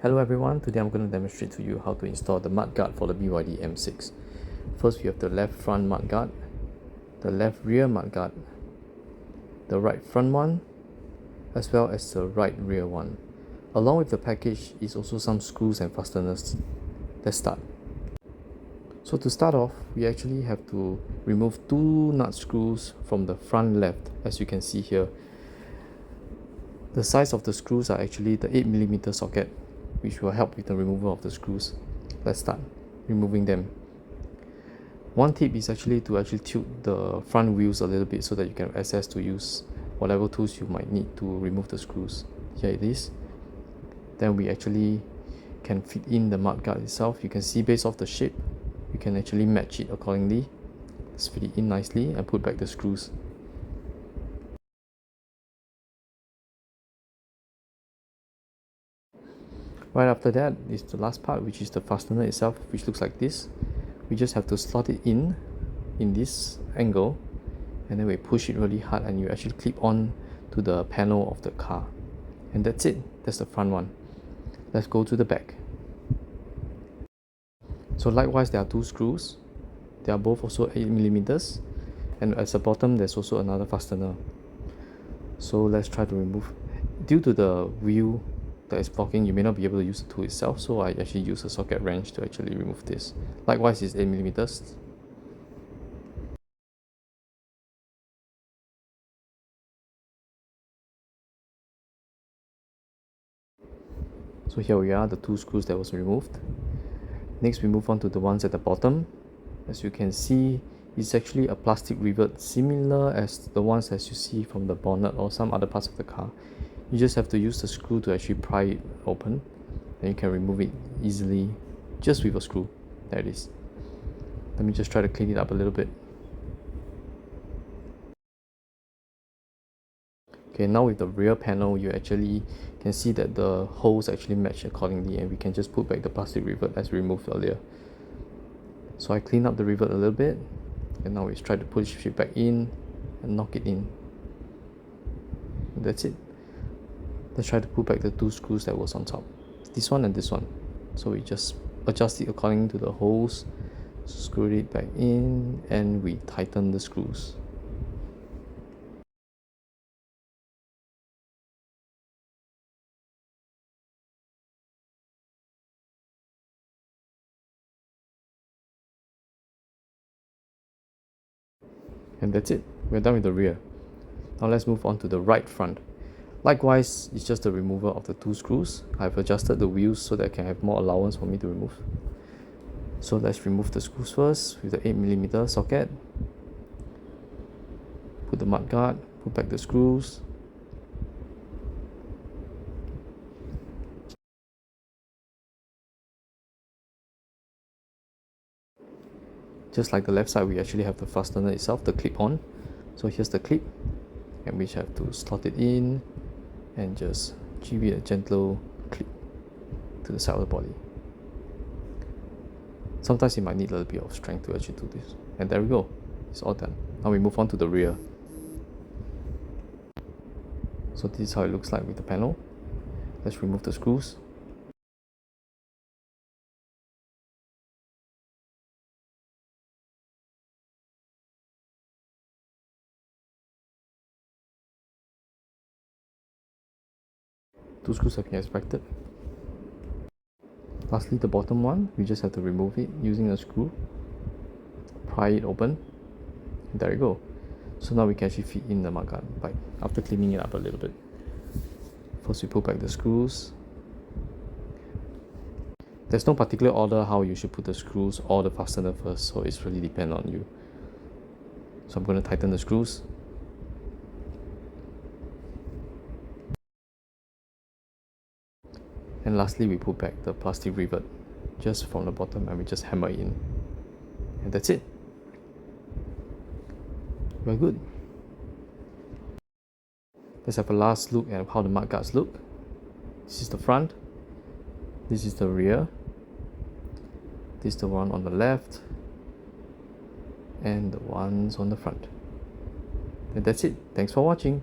Hello everyone, today I'm going to demonstrate to you how to install the mudguard for the BYD M6. First we have the left front mudguard, the left rear mudguard, the right front one, as well as the right rear one. Along with the package is also some screws and fasteners. Let's start. So to start off, we actually have to remove two nut screws from the front left, as you can see here. The size of the screws are actually the 8mm socket, which will help with the removal of the screws. Let's start removing them. One tip is actually to tilt the front wheels a little bit so that you can have access to use whatever tools you might need to remove the screws. Here it is. Then we actually can fit in the mudguard itself. You can see based off the shape, you can actually match it accordingly. Let's fit it in nicely and put back the screws. Right after that is the last part, which is the fastener itself, which looks like this. We just have to slot it in this angle, and then we push it really hard and you actually clip on to the panel of the car. And that's it. That's the front one. Let's go to the back. So likewise, there are two screws. They are both also 8mm, and at the bottom there's also another fastener. So let's try to remove. Due to the wheel that is blocking, you may not be able to use the tool itself, so I actually use a socket wrench to actually remove this. Likewise, it's 8mm. So here we are, the two screws that was removed. Next we move on to the ones at the bottom. As you can see, it's actually a plastic rivet, similar as the ones as you see from the bonnet or some other parts of the car. You just have to use the screw to actually pry it open, and you can remove it easily just with a screw. There it is. Let me just try to clean it up a little bit. Okay, now with the rear panel, you actually can see that the holes actually match accordingly, and we can just put back the plastic rivet as we removed earlier. So I clean up the rivet a little bit, and now we try to push it back in and knock it in. And that's it. Let's try to put back the two screws that was on top, this one and this one. So we just adjust it according to the holes, screw it back in, and we tighten the screws. And that's it. We're done with the rear. Now let's move on to the right front. Likewise, it's just the removal of the two screws. I've adjusted the wheels so that I can have more allowance for me to remove. So let's remove the screws first with the 8mm socket. Put the mudguard, put back the screws. Just like the left side, we actually have the fastener itself, the clip on. So here's the clip, and we have to slot it in and just give it a gentle clip to the side of the body. Sometimes you might need a little bit of strength to actually do this. And there we go, it's all done. Now we move on to the rear. So this is how it looks like with the panel. Let's remove the screws. Two screws have been extracted. Lastly, the bottom one, we just have to remove it using a screw, pry it open, and there you go. So now we can actually fit in the mudguard pipe after cleaning it up a little bit. First we put back the screws. There's no particular order how you should put the screws or the fastener first, so it's really depend on you. So I'm going to tighten the screws. And lastly, we put back the plastic rivet just from the bottom, and we just hammer it in. And that's it. We're good. Let's have a last look at how the mudguards look. This is the front. This is the rear. This is the one on the left. And the ones on the front. And that's it. Thanks for watching.